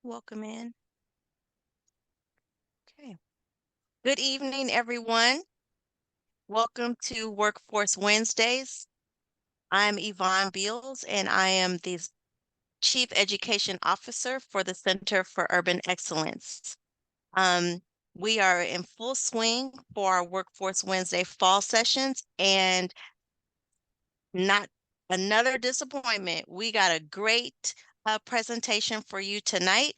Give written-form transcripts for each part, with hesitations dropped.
Welcome in. Okay. Good evening, everyone. Welcome to Workforce Wednesdays. I'm Yvonne Beals, and I am the Chief Education Officer for the Center for Urban Excellence. We are in full swing for our Workforce Wednesday fall sessions, and not another disappointment. We got a great presentation for you tonight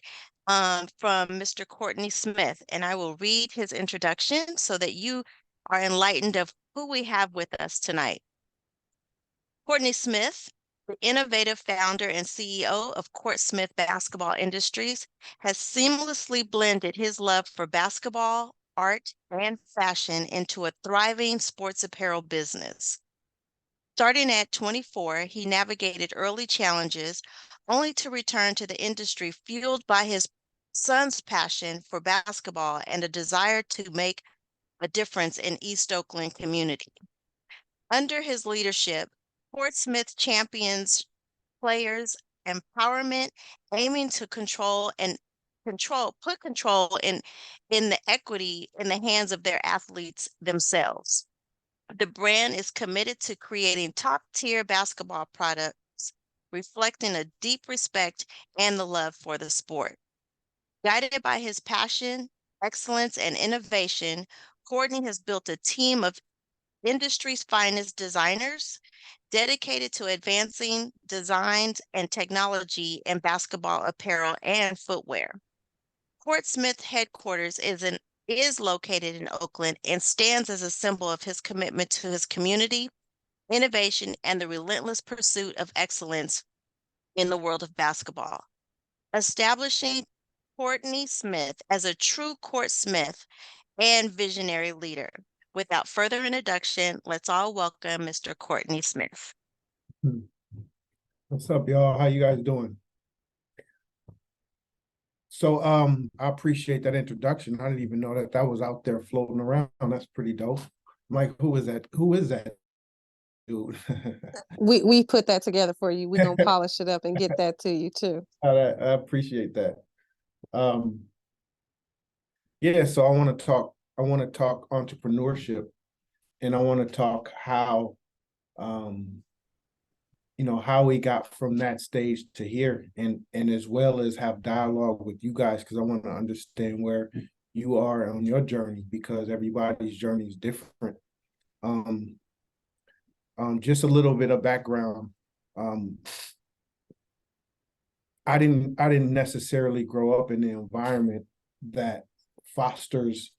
from Mr. Courtney Smith, and I will read his introduction so that you are enlightened of who we have with us tonight. Courtney Smith, the innovative founder and CEO of Courtsmith Basketball Industries, has seamlessly blended his love for basketball, art, and fashion into a thriving sports apparel business. Starting at 24, he navigated early challenges only to return to the industry fueled by his son's passion for basketball and a desire to make a difference in East Oakland community. Under his leadership, Fort Smith champions players' empowerment, aiming to put control in the equity in the hands of their athletes themselves. The brand is committed to creating top-tier basketball products, reflecting a deep respect and the love for the sport. Guided by his passion, excellence, and innovation, Courtney has built a team of industry's finest designers dedicated to advancing designs and technology in basketball apparel and footwear. Courtsmith headquarters is located in Oakland and stands as a symbol of his commitment to his community, innovation, and the relentless pursuit of excellence in the world of basketball. Establishing Courtney Smith as a true Courtsmith and visionary leader. Without further introduction, let's all welcome Mr. Courtney Smith. What's up, y'all? How you guys doing? So I appreciate that introduction. I didn't even know that was out there floating around. That's pretty dope. Mike, who is that? Who is that dude? We put that together for you. We're gonna polish it up and get that to you too. I appreciate that. Yeah, so I want to talk entrepreneurship, and I want to talk how how we got from that stage to here, and as well as have dialogue with you guys, because I want to understand where you are on your journey, because everybody's journey is different. Just a little bit of background. I didn't necessarily grow up in the environment that fosters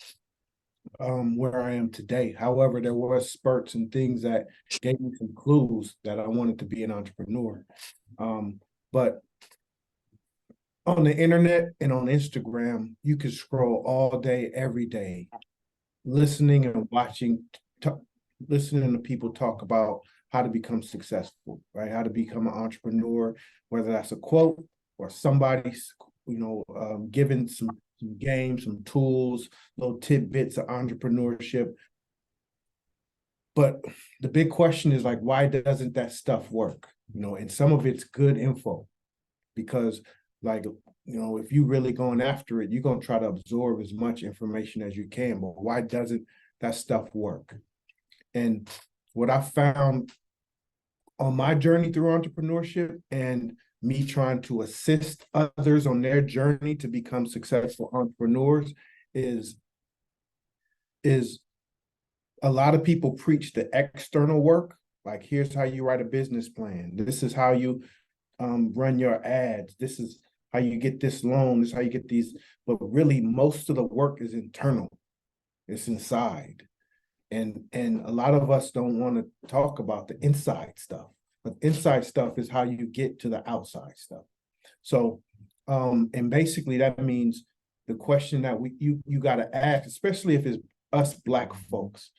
where I am today. However, there were spurts and things that gave me some clues that I wanted to be an entrepreneur. But on the internet and on Instagram, you can scroll all day, every day, listening and watching, listening to people talk about how to become successful, right? How to become an entrepreneur, whether that's a quote or somebody's, given some games, some tools, little tidbits of entrepreneurship. But the big question is, like, why doesn't that stuff work? And some of it's good info, because if you really going after it, you're going to try to absorb as much information as you can. But why doesn't that stuff work? And what I found on my journey through entrepreneurship and me trying to assist others on their journey to become successful entrepreneurs is a lot of people preach the external work. Like, here's how you write a business plan. This is how you run your ads. This is how you get this loan. This is how you get these. But really, most of the work is internal. It's inside. And a lot of us don't want to talk about the inside stuff. But inside stuff is how you get to the outside stuff. So, and basically that means the question that you got to ask, especially if it's us Black folks,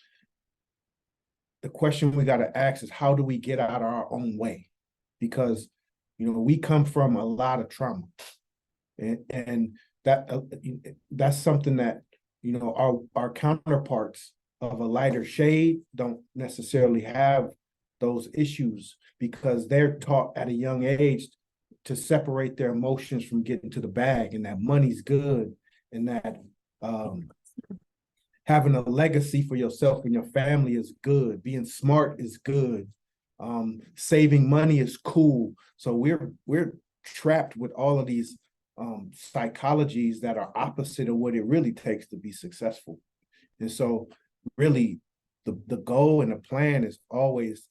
the question we got to ask is, how do we get out of our own way? Because, we come from a lot of trauma, and that's something that, our counterparts of a lighter shade don't necessarily have those issues, because they're taught at a young age to separate their emotions from getting to the bag, and that money's good, and that having a legacy for yourself and your family is good. Being smart is good. Saving money is cool. So we're trapped with all of these psychologies that are opposite of what it really takes to be successful. And so really the goal and the plan is always,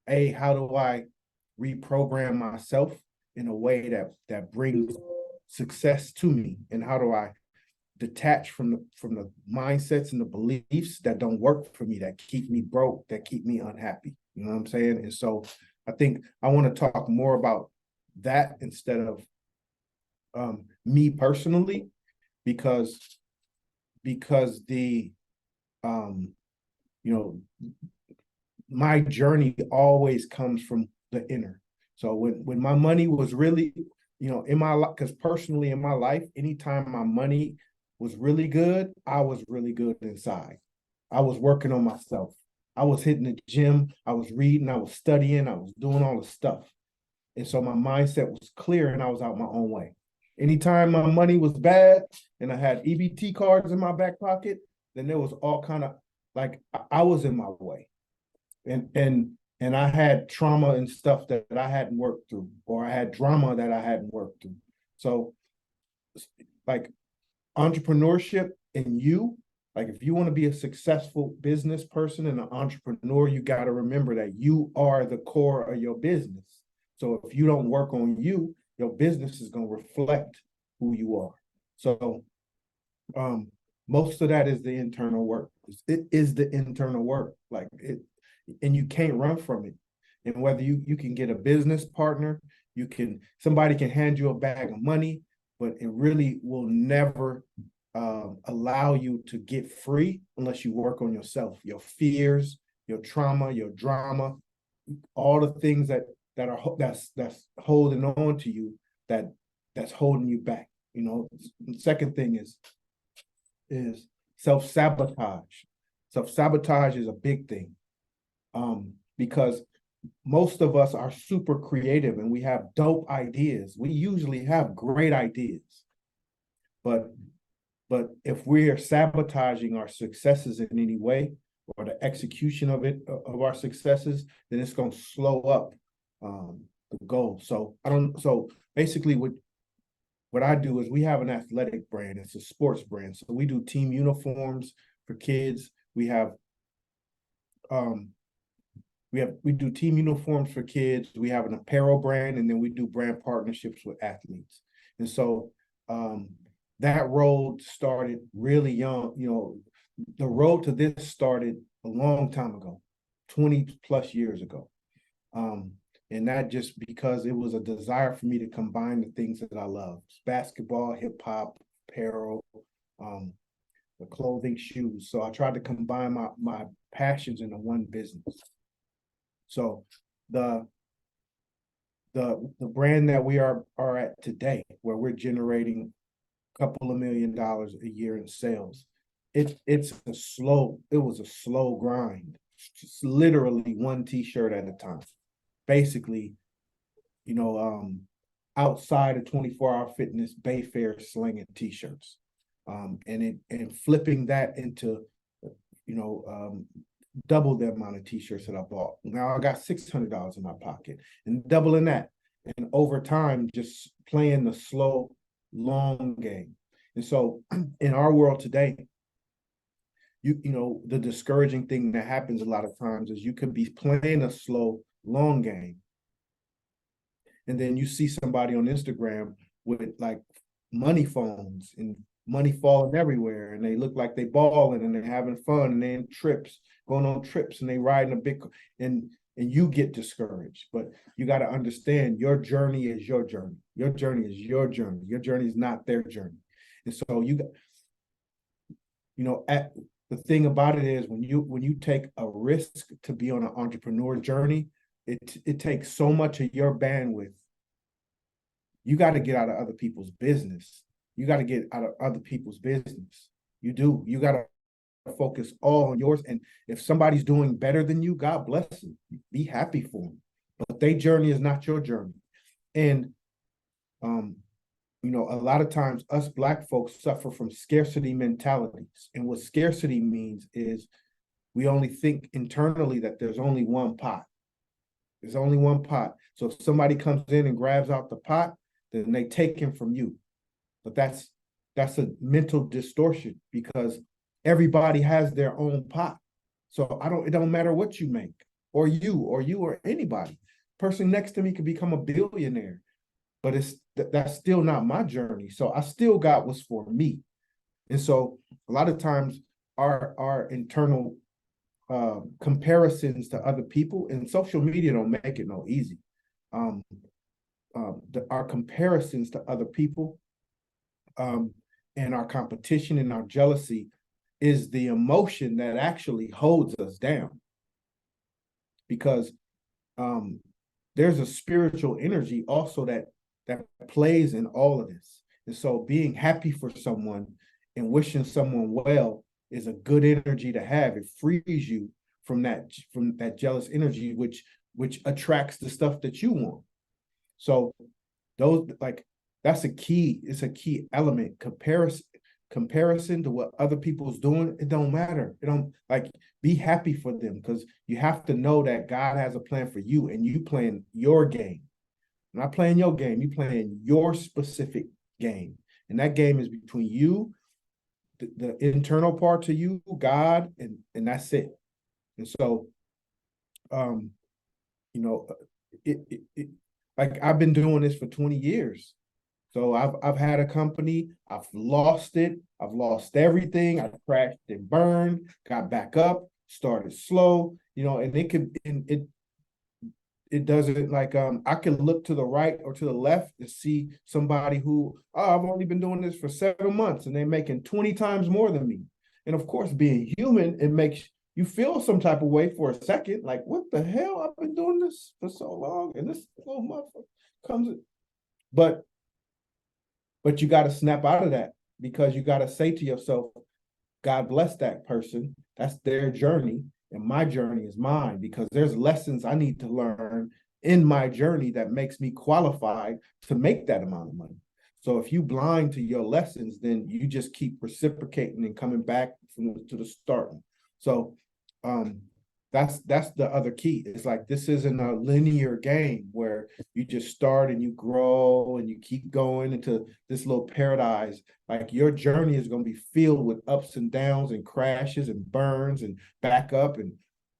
how do I reprogram myself in a way that brings success to me? And how do I detach from the mindsets and the beliefs that don't work for me, that keep me broke, that keep me unhappy? You know what I'm saying? And so I think I want to talk more about that instead of me personally, because the my journey always comes from the inner. So when my money was really, in my life, because personally in my life, anytime my money was really good, I was really good inside. I was working on myself. I was hitting the gym. I was reading. I was studying. I was doing all the stuff. And so my mindset was clear and I was out my own way. Anytime my money was bad and I had EBT cards in my back pocket, then there was all kind of I was in my way. And I had trauma and stuff that I hadn't worked through, or I had drama that I hadn't worked through. So entrepreneurship and if you want to be a successful business person and an entrepreneur, you got to remember that you are the core of your business. So if you don't work on you, your business is going to reflect who you are. So most of that is the internal work. It is the internal work, and you can't run from it. And whether you can get a business partner, somebody can hand you a bag of money, but it really will never allow you to get free unless you work on yourself, your fears, your trauma, your drama, all the things that's holding on to you, that's holding you back. The second thing is self-sabotage. Self-sabotage is a big thing, because most of us are super creative and we have dope ideas. We usually have great ideas, but if we are sabotaging our successes in any way, or the execution of our successes, then it's going to slow up the goal. So basically what I do is, we have an athletic brand. It's a sports brand. So we do team uniforms for kids. We do team uniforms for kids. We have an apparel brand, and then we do brand partnerships with athletes. And so that road started really young. The road to this started a long time ago, 20 plus years ago. And that just because it was a desire for me to combine the things that I love: basketball, hip hop, apparel, the clothing, shoes. So I tried to combine my passions into one business. So the brand that we are at today, where we're generating a couple of $1 million a year in sales, it was a slow grind. It's literally one t-shirt at a time. Basically, outside of 24-hour fitness, Bayfair slinging t-shirts, and flipping that into, double the amount of t-shirts that I bought. Now I got $600 in my pocket, and doubling that, and over time, just playing the slow, long game. And so in our world today, the discouraging thing that happens a lot of times is you can be playing a slow, long game, and then you see somebody on Instagram with money phones and money falling everywhere, and they look like they balling and they're having fun, and they're going on trips, and they riding a big, and you get discouraged. But you got to understand, your journey is your journey. Your journey is your journey. Your journey is not their journey. And so the thing about it is, when you take a risk to be on an entrepreneur journey, it takes so much of your bandwidth. You got to get out of other people's business. You got to get out of other people's business. You do. You got to focus all on yours. And if somebody's doing better than you, God bless them. Be happy for them. But their journey is not your journey. And You know, a lot of times us Black folks suffer from scarcity mentalities. And what scarcity means is we only think internally that there's only one pot. There's only one pot. So if somebody comes in and grabs out the pot, then they take him from you. But that's a mental distortion because everybody has their own pot. So it don't matter what you make, or you or anybody. Person next to me could become a billionaire, but that's still not my journey. So I still got what's for me. And so a lot of times our internal comparisons to other people, and social media don't make it no easy. Our comparisons to other people, and our competition and our jealousy is the emotion that actually holds us down. Because there's a spiritual energy also that plays in all of this. And so being happy for someone and wishing someone well is a good energy to have. It frees you from that jealous energy, which attracts the stuff that you want. So those, like, that's a key. It's a key element. Comparison to what other people's doing, it don't matter. It don't, like, be happy for them, because you have to know that God has a plan for you, and you playing your game. Not playing your game, you playing your specific game. And that game is between you, the internal part to you, God, and that's it. And so, you know, like, I've been doing this for 20 years. So I've had a company, I've lost it, I've lost everything, I crashed and burned, got back up, started slow, you know, and it doesn't, like, I can look to the right or to the left to see somebody who, oh, I've only been doing this for 7 months and they're making 20 times more than me. And of course, being human, it makes you feel some type of way for a second, like, what the hell? I've been doing this for so long, and this little motherfucker comes in. But you got to snap out of that, because you got to say to yourself, God bless that person. That's their journey, and my journey is mine, because there's lessons I need to learn in my journey that makes me qualified to make that amount of money. So if you blind to your lessons, then you just keep reciprocating and coming back to the starting. So that's the other key. It's like, this isn't a linear game where you just start and you grow and you keep going into this little paradise. Like, your journey is going to be filled with ups and downs and crashes and burns and back up. And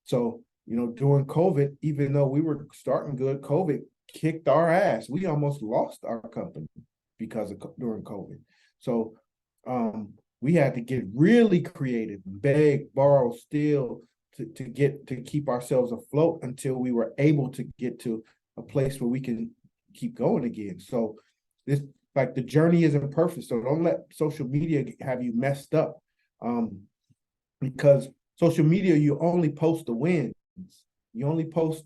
so, you know, during COVID, even though we were starting good, COVID kicked our ass. We almost lost our company during COVID. So we had to get really creative, beg, borrow, steal, to keep ourselves afloat until we were able to get to a place where we can keep going again. So this, like, the journey isn't perfect. So don't let social media have you messed up. Because social media, you only post the wins. You only post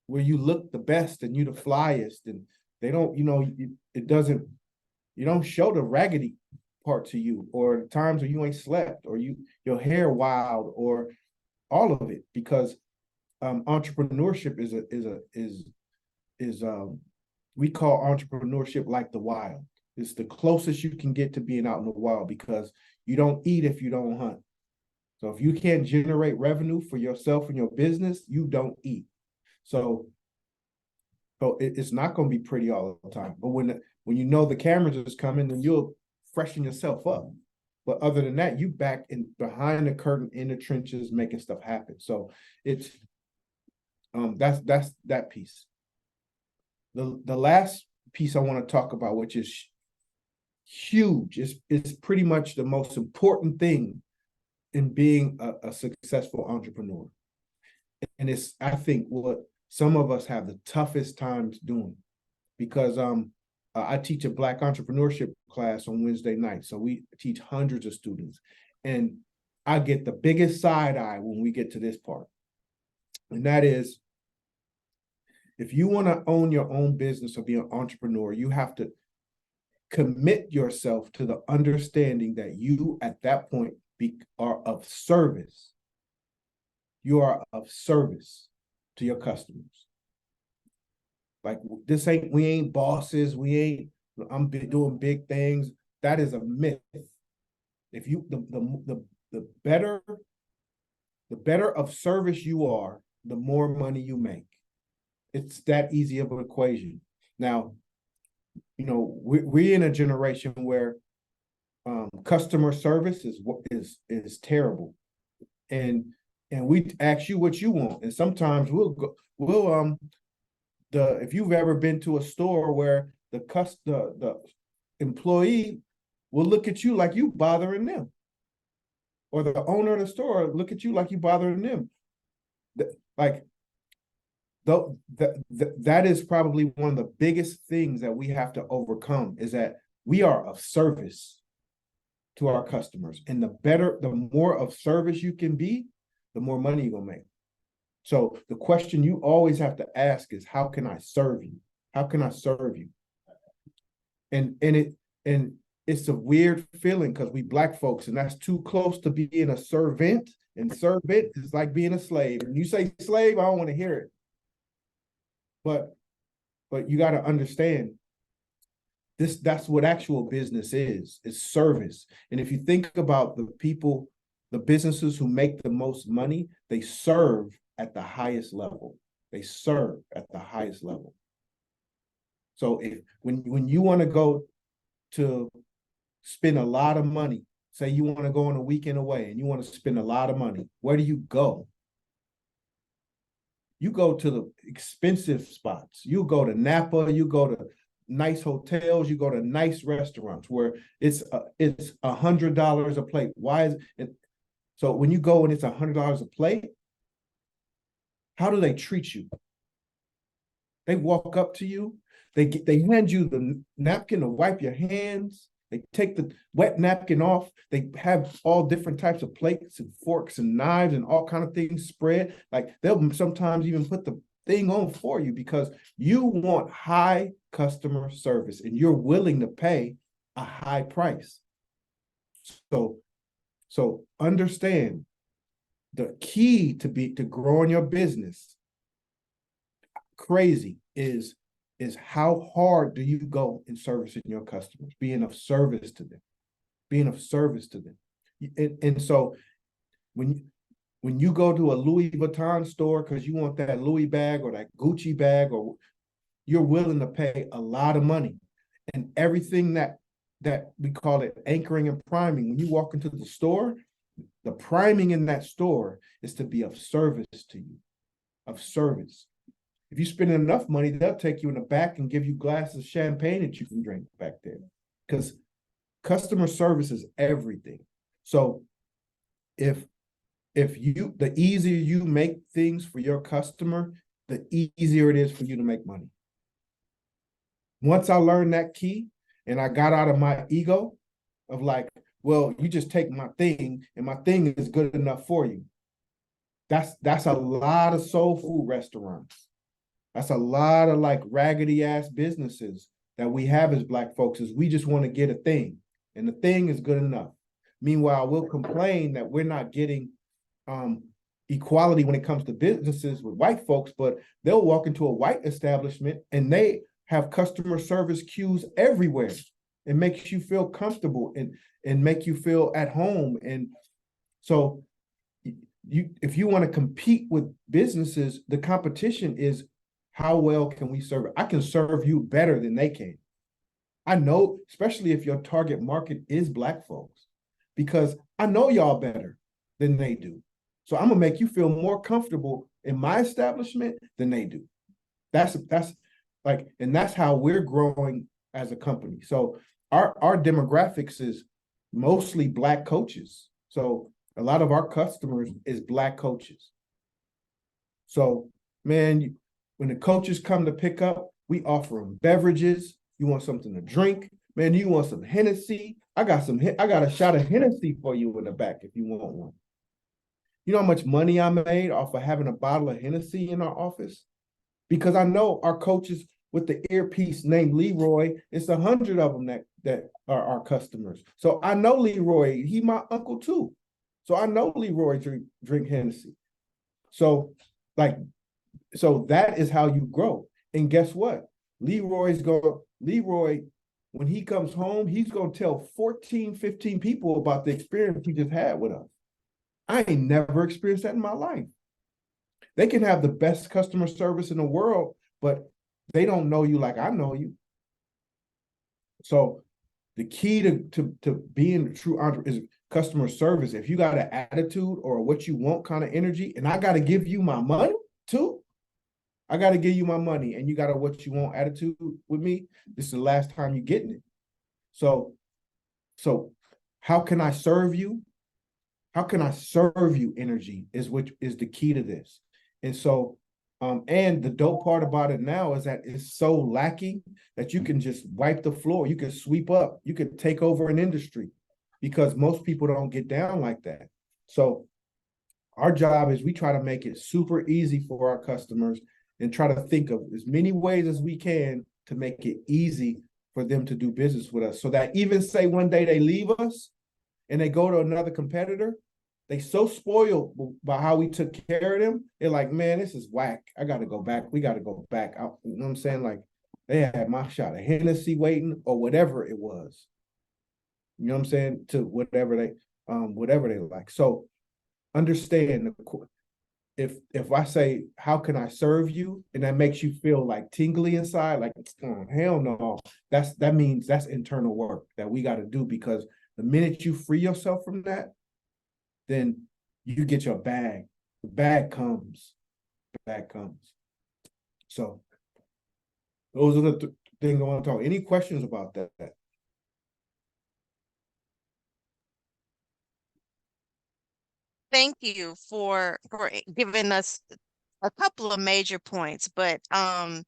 where you look the best and you the flyest. And they don't, you know, you don't show the raggedy part to you, or the times where you ain't slept, or your hair wild, or all of it, because entrepreneurship is we call entrepreneurship like the wild. It's the closest you can get to being out in the wild, because you don't eat if you don't hunt. So if you can't generate revenue for yourself and your business, you don't eat. So it's not going to be pretty all the time. But when you know the cameras is coming, then you'll freshen yourself up. But other than that, you back in behind the curtain in the trenches making stuff happen. So it's that's that piece. The last piece I want to talk about, which is huge, it's pretty much the most important thing in being a successful entrepreneur. And it's, I think, what some of us have the toughest times doing, because I teach a Black entrepreneurship class on Wednesday night. So we teach hundreds of students, and I get the biggest side eye when we get to this part. And that is, if you want to own your own business or be an entrepreneur, you have to commit yourself to the understanding that you, at that point, are of service. You are of service to your customers. Like, we ain't bosses, we ain't doing big things. That is a myth. If you the better of service you are, the more money you make. It's that easy of an equation. Now, we're in a generation where customer service is terrible, and we ask you what you want, and sometimes if you've ever been to a store where the employee will look at you like you bothering them, or the owner of the store look at you like you bothering them. Like, that is probably one of the biggest things that we have to overcome, is that we are of service to our customers. And the more of service you can be, the more money you're gonna make. So the question you always have to ask is, how can I serve you? How can I serve you? And it's a weird feeling because we Black folks, and that's too close to being a servant. And servant is like being a slave. And you say slave, I don't want to hear it. But you got to understand, that's what actual business is service. And if you think about the businesses who make the most money, they serve at the highest level. They serve at the highest level. So when you want to go to spend a lot of money, say you want to go on a weekend away and you want to spend a lot of money, where do you go? You go to the expensive spots. You go to Napa, you go to nice hotels, you go to nice restaurants where it's $100 a plate. Why is it? So when you go and it's $100 a plate, how do they treat you? They walk up to you, they hand you the napkin to wipe your hands. They take the wet napkin off. They have all different types of plates and forks and knives and all kind of things spread. Like, they'll sometimes even put the thing on for you because you want high customer service and you're willing to pay a high price. So understand, the key to growing your business crazy is how hard do you go in servicing your customers, being of service to them. And so when you go to a Louis Vuitton store because you want that Louis bag or that Gucci bag, or you're willing to pay a lot of money, and everything that we call it anchoring and priming. When you walk into the store, the priming in that store is to be of service to you, of service. If you spend enough money, they'll take you in the back and give you glasses of champagne that you can drink back there, because customer service is everything. So the easier you make things for your customer, the easier it is for you to make money. Once I learned that key and I got out of my ego of like, well, you just take my thing and my thing is good enough for you. That's a lot of soul food restaurants. That's a lot of like raggedy ass businesses that we have as Black folks, is we just want to get a thing and the thing is good enough. Meanwhile, we'll complain that we're not getting equality when it comes to businesses with white folks, but they'll walk into a white establishment and they have customer service queues everywhere. It makes you feel comfortable and make you feel at home. And so if you want to compete with businesses, the competition is, how well can we serve? I can serve you better than they can. I know, especially if your target market is Black folks, because I know y'all better than they do. So I'm gonna make you feel more comfortable in my establishment than they do. That's how we're growing as a company. So our demographics is mostly Black coaches. So a lot of our customers is Black coaches. So, man, when the coaches come to pick up, we offer them beverages. You want something to drink? Man, you want some Hennessy? I got a shot of Hennessy for you in the back if you want one. You know how much money I made off of having a bottle of Hennessy in our office? Because I know our coaches with the earpiece named Leroy, it's 100 of them that are our customers. So I know Leroy, he my uncle too. So I know Leroy drink Hennessy. So that is how you grow. And guess what? Leroy when he comes home, he's going to tell 14, 15 people about the experience he just had with us. I ain't never experienced that in my life. They can have the best customer service in the world, but they don't know you like I know you. So the key to being a true entrepreneur is customer service. If you got an attitude or what you want kind of energy, and I got to give you my money too, I got to give you my money, and you got a what you want attitude with me, this is the last time you're getting it. So how can I serve you? How can I serve you energy is which is the key to this. And so, and the dope part about it now is that it's so lacking that you can just wipe the floor. You can sweep up. You can take over an industry because most people don't get down like that. So our job is we try to make it super easy for our customers and try to think of as many ways as we can to make it easy for them to do business with us. So that even say one day they leave us and they go to another competitor, they so spoiled by how we took care of them. They're like, man, this is whack. I got to go back. We got to go back out. You know what I'm saying? Like they had my shot of Hennessy waiting or whatever it was. You know what I'm saying? To whatever they like. So understand if I say, how can I serve you? And that makes you feel like tingly inside, like, oh, hell no. That means that's internal work that we got to do, because the minute you free yourself from that, then you get your bag. The bag comes. The bag comes. So those are the things I want to talk. Any questions about that? Thank you for giving us a couple of major points, but I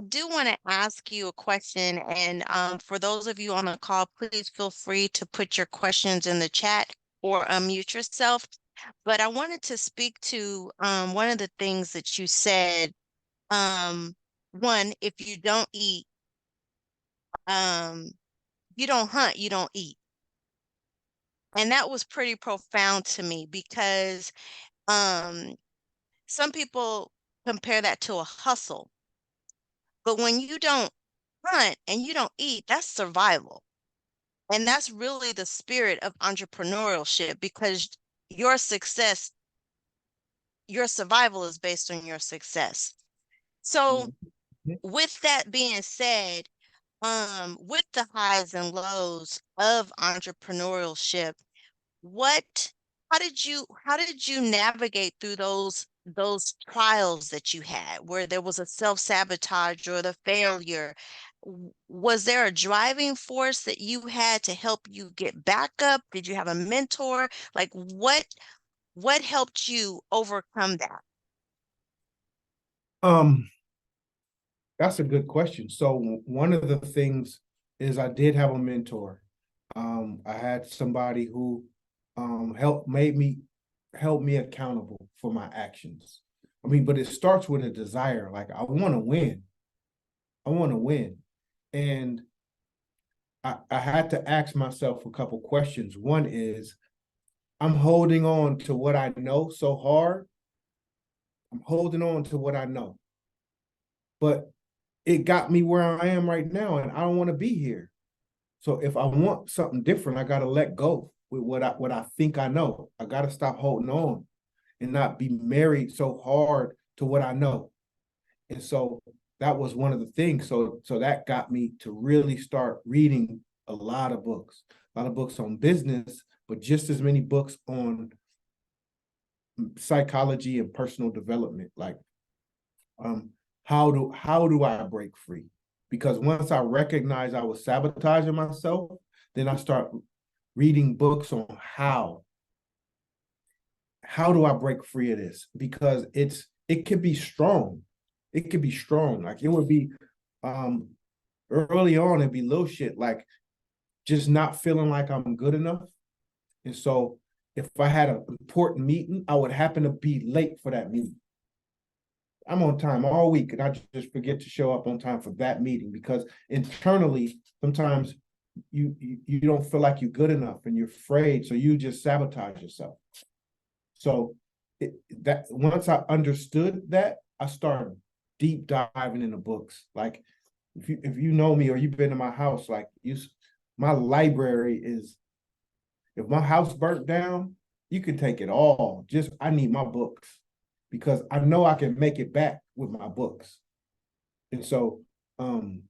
do want to ask you a question, and for those of you on the call, please feel free to put your questions in the chat or unmute yourself. But I wanted to speak to one of the things that you said. One, if you don't eat, you don't hunt, you don't eat. And that was pretty profound to me because um, some people compare that to a hustle. But when you don't hunt and you don't eat, that's survival. And that's really the spirit of entrepreneurship, because your success, your survival is based on your success. So with that being said, with the highs and lows of entrepreneurship, what how did you navigate through those trials that you had where there was a self-sabotage or the failure? Was there a driving force that you had to help you get back up? Did you have a mentor? Like what helped you overcome that? That's a good question. So one of the things is I did have a mentor. I had somebody who helped me accountable for my actions. I mean, but it starts with a desire. Like I want to win. I want to win. And I had to ask myself a couple questions. One is, I'm holding on to what I know so hard. I'm holding on to what I know. But it got me where I am right now, and I don't want to be here. So if I want something different, I got to let go with what I think I know. I got to stop holding on and not be married so hard to what I know. And so that was one of the things. So that got me to really start reading a lot of books on business, but just as many books on psychology and personal development. Like, how do I break free? Because once I recognized I was sabotaging myself, then I start reading books on how do I break free of this? Because it could be strong. It could be strong. Like it would be early on, it'd be little shit like just not feeling like I'm good enough. And so if I had an important meeting, I would happen to be late for that meeting. I'm on time all week, and I just forget to show up on time for that meeting because internally, sometimes you don't feel like you're good enough and you're afraid, so you just sabotage yourself. So that once I understood that, I started deep diving into books. Like if you know me or you've been to my house, like my library is, if my house burnt down, you can take it all. Just I need my books because I know I can make it back with my books. And um,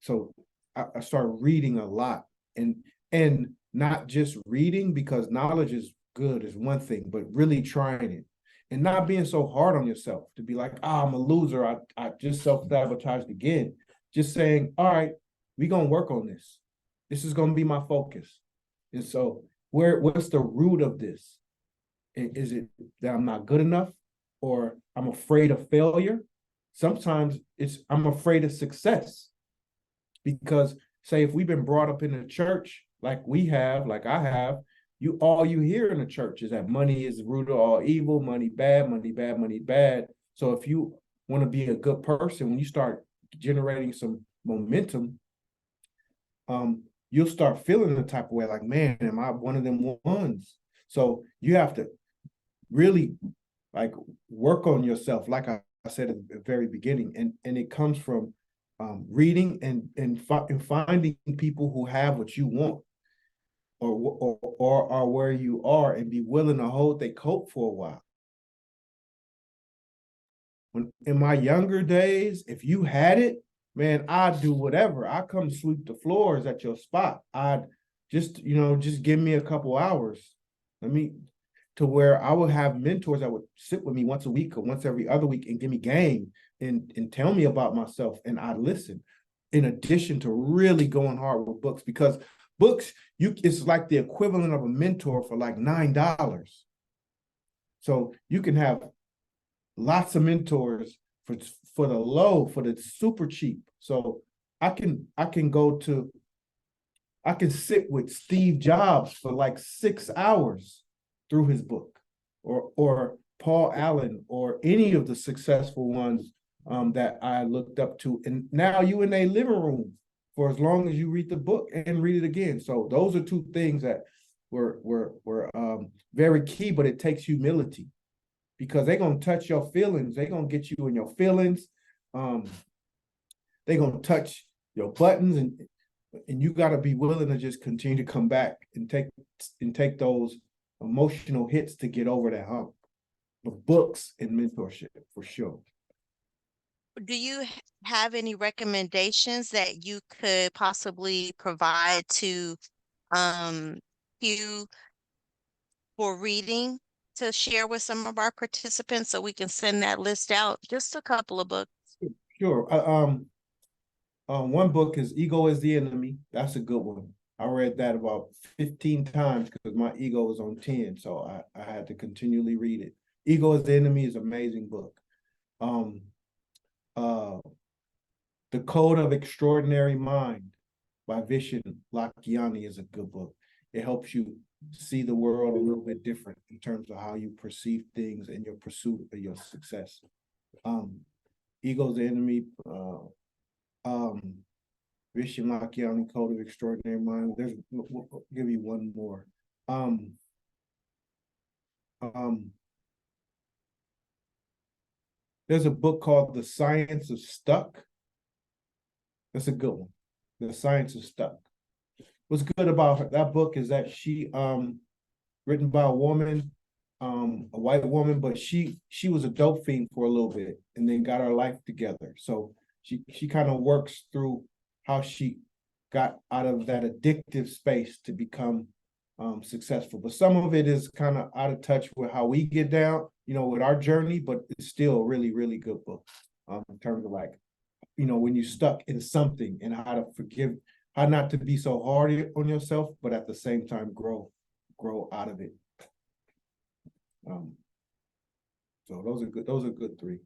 so I started reading a lot, and not just reading, because knowledge is good is one thing, but really trying it and not being so hard on yourself to be like, oh, I'm a loser. I just self-sabotaged again. Just saying, all right, we're gonna work on this. This is gonna be my focus. And so what's the root of this? Is it that I'm not good enough, or I'm afraid of failure? Sometimes it's I'm afraid of success, because say if we've been brought up in the church like we have, like I have, all you hear in the church is that money is the root of all evil, money bad, money bad, money bad. So if you want to be a good person, when you start generating some momentum, you'll start feeling the type of way like, man, am I one of them ones? So you have to really like work on yourself, like I said at the very beginning, and it comes from reading and finding people who have what you want, or are where you are, and be willing to hold their coat for a while. When in my younger days, if you had it, man, I'd do whatever. I'd come sweep the floors at your spot. I'd just give me a couple hours. To where I would have mentors that would sit with me once a week or once every other week and give me game and tell me about myself, and I listen. In addition to really going hard with books, because books, it's like the equivalent of a mentor for like $9. So you can have lots of mentors for the super cheap. So I can sit with Steve Jobs for like 6 hours through his book, or Paul Allen, or any of the successful ones that I looked up to. And now you in a living room for as long as you read the book and read it again. So those are two things that were very key, but it takes humility, because they're gonna touch your feelings. They're gonna get you in your feelings. They're gonna touch your buttons, and you got to be willing to just continue to come back and take those emotional hits to get over that hump. But books and mentorship for sure. Do you have any recommendations that you could possibly provide to um you for reading, to share with some of our participants so we can send that list out? Just a couple of books. Sure. One book is Ego is the Enemy. That's a good one. I read that about 15 times because my ego was on 10, so I had to continually read it. Ego is the Enemy is an amazing book. The Code of Extraordinary Mind by Vishen Lakhiani is a good book. It helps you see the world a little bit different in terms of how you perceive things in your pursuit of your success. Ego's the Enemy, Vishen Lakhiani, Code of Extraordinary Mind. We'll give you one more. There's a book called The Science of Stuck. That's a good one. The Science of Stuck. What's good about that book is that she written by a woman, a white woman, but she was a dope fiend for a little bit and then got her life together. So she kind of works through how she got out of that addictive space to become successful. But some of it is kind of out of touch with how we get down, with our journey, but it's still a really, really good book in terms of like, when you're stuck in something, and how to forgive, how not to be so hard on yourself, but at the same time grow out of it. So those are good three.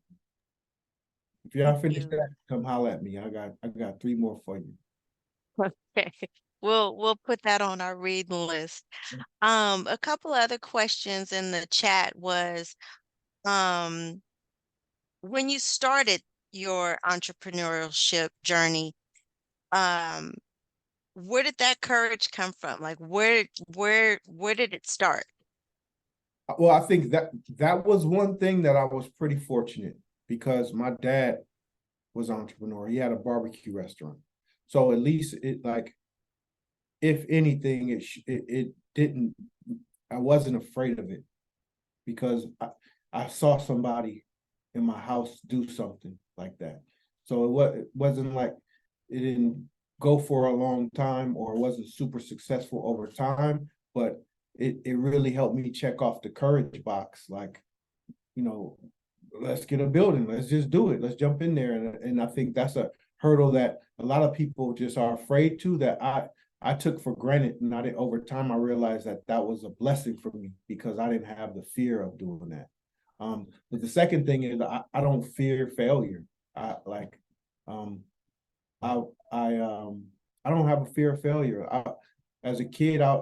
If you're not finished that, come holler at me. I got 3 more for you. Okay. We'll put that on our reading list. A couple other questions in the chat was, when you started your entrepreneurship journey, where did that courage come from? Like where did it start? Well, I think that was one thing that I was pretty fortunate, because my dad was entrepreneur. He had a barbecue restaurant. So at least it like, if anything, it didn't. I wasn't afraid of it because I saw somebody in my house do something like that. So it wasn't like it didn't go for a long time or it wasn't super successful over time, but it really helped me check off the courage box. Like, you know, let's get a building, let's just do it, let's jump in there. And I think that's a hurdle that a lot of people just are afraid to, that I took for granted. And over time, I realized that that was a blessing for me because I didn't have the fear of doing that. But the second thing is I don't fear failure. I like, I, I, I don't have a fear of failure. As a kid, I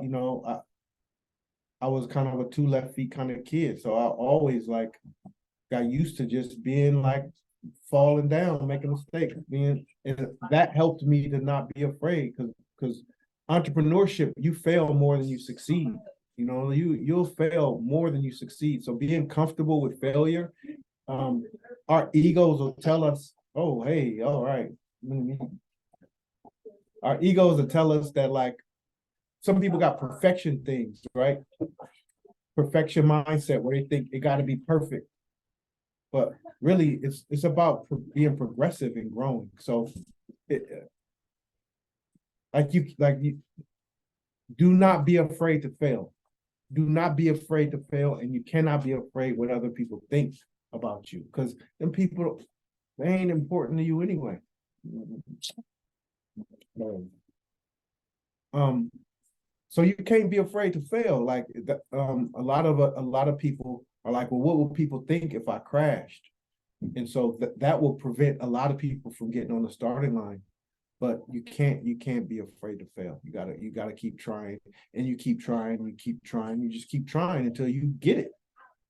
was kind of a two left feet kind of kid. So I always like got used to just being like falling down, making mistakes, and that helped me to not be afraid because entrepreneurship, you fail more than you succeed. You know, you'll fail more than you succeed. So being comfortable with failure, our egos will tell us, oh, hey, all right. Our egos will tell us that like some people got perfection things, right? Perfection mindset where they think it got to be perfect. But really, it's about being progressive and growing. So, like you, do not be afraid to fail. Do not be afraid to fail, and you cannot be afraid what other people think about you, because them people, they ain't important to you anyway. So you can't be afraid to fail. Like a lot of people are like, well, what will people think if I crashed? And so that will prevent a lot of people from getting on the starting line. But you can't be afraid to fail. You gotta keep trying, and you keep trying, you keep trying, you just keep trying until you get it.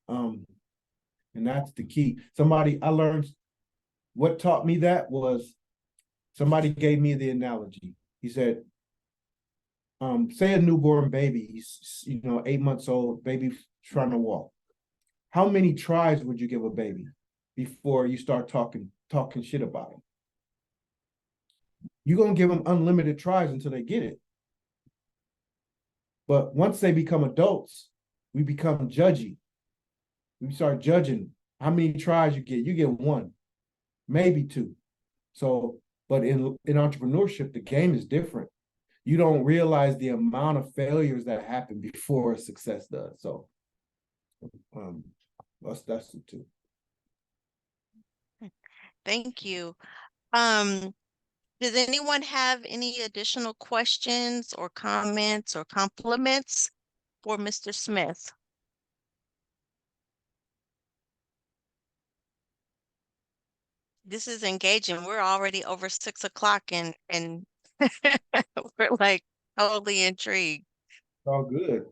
And that's the key. I learned what taught me that was somebody gave me the analogy. He said, say a newborn baby, he's 8 months old, baby trying to walk. How many tries would you give a baby before you start talking shit about them? You're gonna give them unlimited tries until they get it. But once they become adults, we become judgy. We start judging how many tries you get. You get one, maybe two. So, but in entrepreneurship, the game is different. You don't realize the amount of failures that happen before success does. So, that's the two. Thank you. Does anyone have any additional questions or comments or compliments for Mr. Smith? This is engaging. We're already over 6 o'clock and we're like totally intrigued. All good.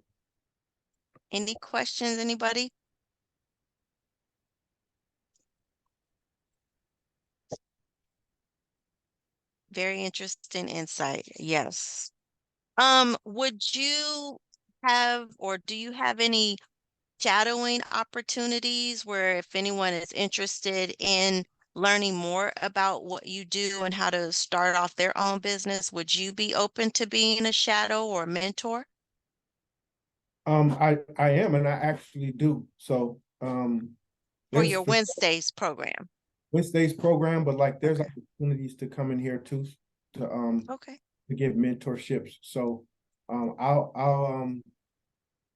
Any questions, anybody? Very interesting insight. Yes. Would you have or do you have any shadowing opportunities where if anyone is interested in learning more about what you do and how to start off their own business, would you be open to being a shadow or mentor? I am, and I actually do. So, For there's your Wednesdays program? Wednesday's program, but like there's Okay. opportunities to come in here too, to Okay. to give mentorships. So,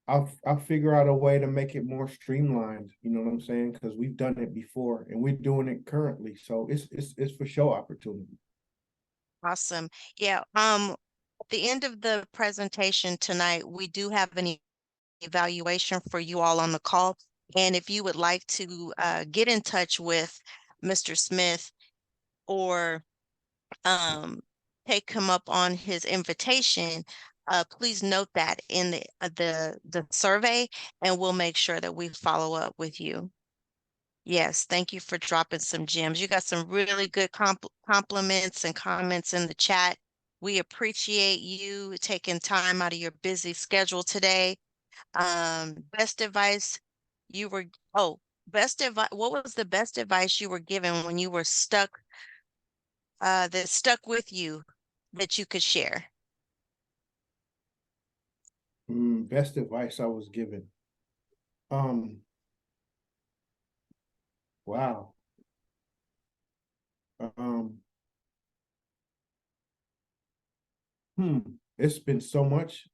I'll figure out a way to make it more streamlined. You know what I'm saying? Because we've done it before and we're doing it currently. So it's for sure opportunity. Awesome. Yeah. At the end of the presentation tonight, we do have an evaluation for you all on the call. And if you would like to get in touch with Mr. Smith or take him up on his invitation, please note that in the survey, and we'll make sure that we follow up with you. Yes, thank you for dropping some gems. You got some really good compliments and comments in the chat. We appreciate you taking time out of your busy schedule today. Best advice you were, oh, best advice, what was the best advice you were given when you were stuck that stuck with you that you could share? Best advice I was given. Um, wow. Um, hmm. It's been so much.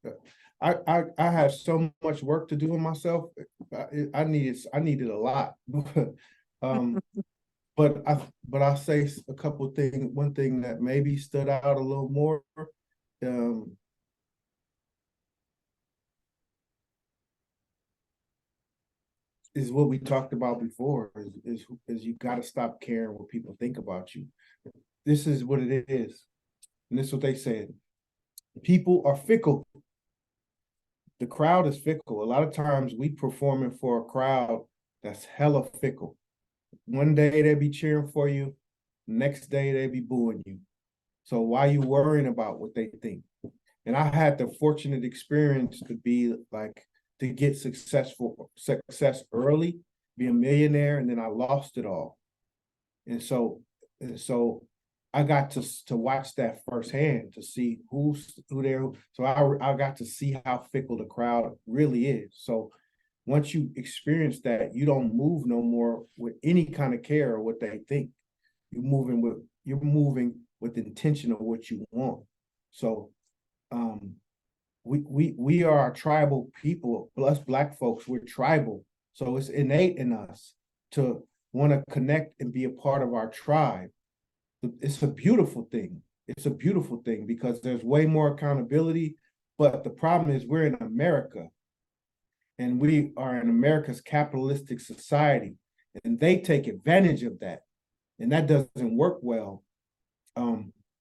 I have so much work to do in myself. I needed a lot. um, but I'll say a couple of things. One thing that maybe stood out a little more. Um, is what we talked about before is you got to stop caring what people think about you. This is what it is, and this is what they said. People are fickle. The crowd is fickle. A lot of times we performing for a crowd that's hella fickle. One day they be cheering for you, next day they be booing you. So why you worrying about what they think? And I had the fortunate experience to be like to get success early, be a millionaire, and then I lost it all. And so I got to watch that firsthand to see who there. So I got to see how fickle the crowd really is. So once you experience that, you don't move no more with any kind of care or what they think. You're moving with the intention of what you want. So um we are a tribal people. Us black folks, we're tribal. So it's innate in us to want to connect and be a part of our tribe. It's a beautiful thing. It's a beautiful thing because there's way more accountability. But the problem is we're in America and we are in America's capitalistic society, and they take advantage of that. And that doesn't work well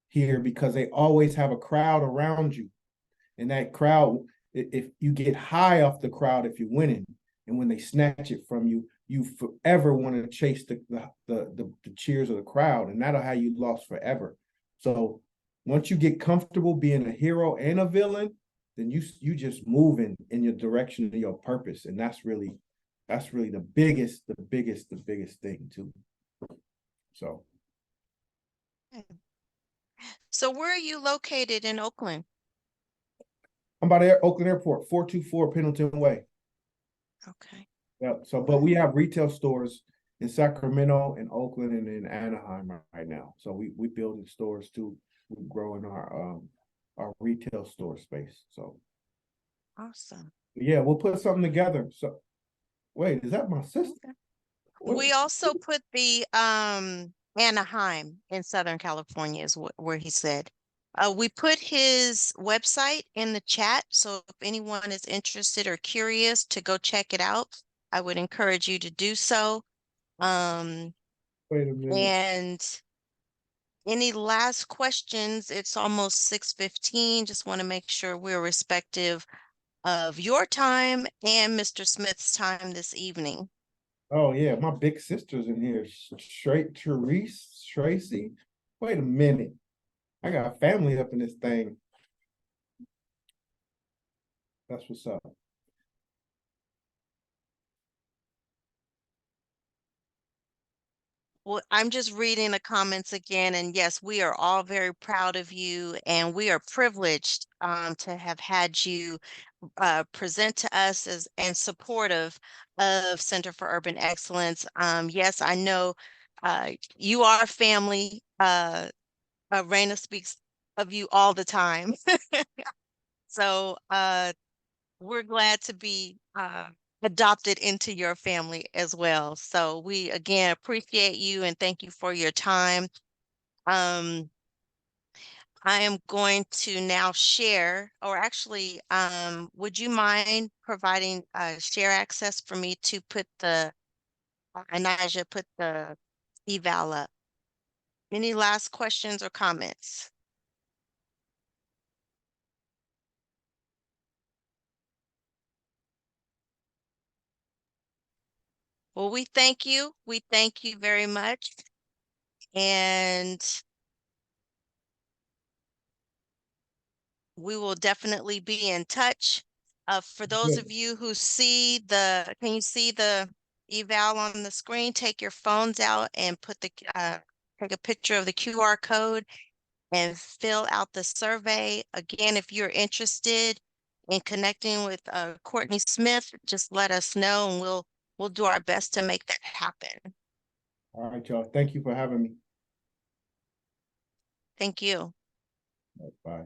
here because they always have a crowd around you. And that crowd, if you get high off the crowd, if you're winning, and when they snatch it from you, you forever want to chase the cheers of the crowd, and that'll have you lost forever. So once you get comfortable being a hero and a villain, then you just moving in your direction of your purpose, and that's really the biggest thing too. So So where are you located in Oakland? I'm by the Oakland Airport, 424 Pendleton Way. Okay. Yeah. So, but we have retail stores in Sacramento and Oakland and in Anaheim right now. So we building stores too. We're growing our retail store space. So Awesome. yeah, we'll put something together. So wait, is that my sister? Okay. What? We also put the Anaheim in Southern California is where he said. We put his website in the chat, so if anyone is interested or curious to go check it out, I would encourage you to do so. Wait a minute. And any last questions? It's almost 6:15. Just want to make sure we're respective of your time and Mr. Smith's time this evening. Oh yeah, my big sister's in here. Straight Therese Tracy. Wait a minute. I got family up in this thing. That's what's up. Well, I'm just reading the comments again, and yes, we are all very proud of you, and we are privileged to have had you present to us as and supportive of Center for Urban Excellence. Yes, I know you are family. Raina speaks of you all the time, so we're glad to be adopted into your family as well. So we again appreciate you and thank you for your time. Um, I am going to now share, or actually, would you mind providing share access for me to put the, Anaja, put the eval up? Any last questions or comments? Well, we thank you. We thank you very much. And we will definitely be in touch. For those Good. of you who see can you see the eval on the screen? Take your phones out and put the take a picture of the QR code and fill out the survey. Again, if you're interested in connecting with Courtney Smith, just let us know and we'll do our best to make that happen. All right, y'all. Thank you for having me. Thank you. Bye.